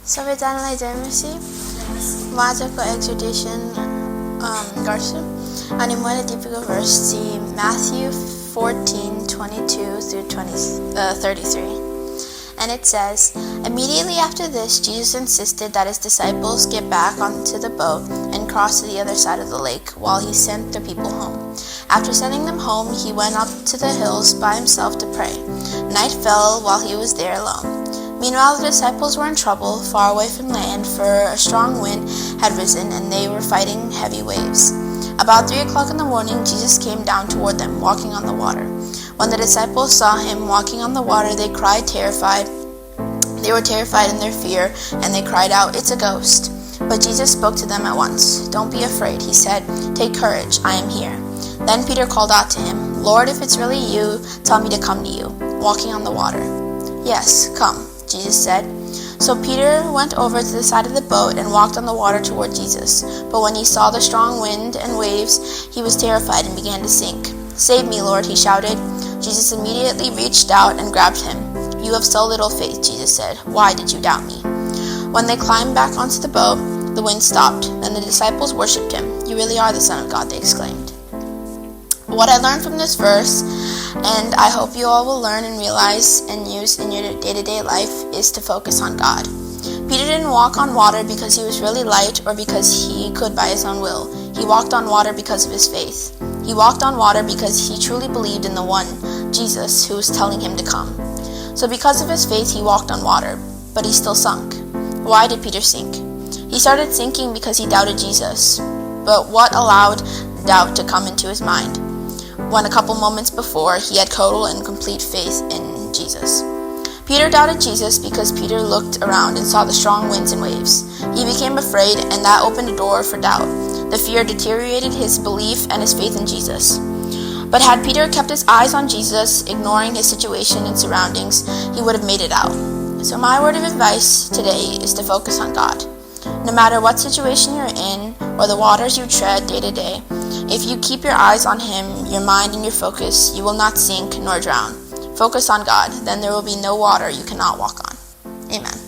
So vedana si Mata ko Exhortation Garsu Animuela Deepico verse Matthew 14:22 through 33. And it says, immediately after this, Jesus insisted that his disciples get back onto the boat and cross to the other side of the lake while he sent the people home. After sending them home, he went up to the hills by himself to pray. Night fell while he was there alone. Meanwhile, the disciples were in trouble, far away from land, for a strong wind had risen and they were fighting heavy waves. About 3 o'clock in the morning, Jesus came down toward them, walking on the water. When the disciples saw him walking on the water, they were terrified in their fear, and they cried out, "It's a ghost." But Jesus spoke to them at once. "Don't be afraid," he said. "Take courage, I am here." Then Peter called out to him, "Lord, if it's really you, tell me to come to you," walking on the water. "Yes, come," Jesus said. So Peter went over to the side of the boat and walked on the water toward Jesus. But when he saw the strong wind and waves, he was terrified and began to sink. "Save me, Lord," he shouted. Jesus immediately reached out and grabbed him. "You have so little faith," Jesus said. "Why did you doubt me?" When they climbed back onto the boat, the wind stopped. Then the disciples worshipped him. "You really are the Son of God," they exclaimed. What I learned from this verse, and I hope you all will learn and realize and use in your day-to-day life, is to focus on God. Peter didn't walk on water because he was really light or because he could by his own will. He walked on water because of his faith. He walked on water because he truly believed in the one, Jesus, who was telling him to come. So because of his faith, he walked on water, but he still sunk. Why did Peter sink? He started sinking because he doubted Jesus. But what allowed doubt to come into his mind when a couple moments before he had total and complete faith in Jesus? Peter doubted Jesus because Peter looked around and saw the strong winds and waves. He became afraid, and that opened a door for doubt. The fear deteriorated his belief and his faith in Jesus. But had Peter kept his eyes on Jesus, ignoring his situation and surroundings, he would have made it out. So my word of advice today is to focus on God. No matter what situation you're in or the waters you tread day to day, if you keep your eyes on Him, your mind and your focus, you will not sink nor drown. Focus on God, then there will be no water you cannot walk on. Amen.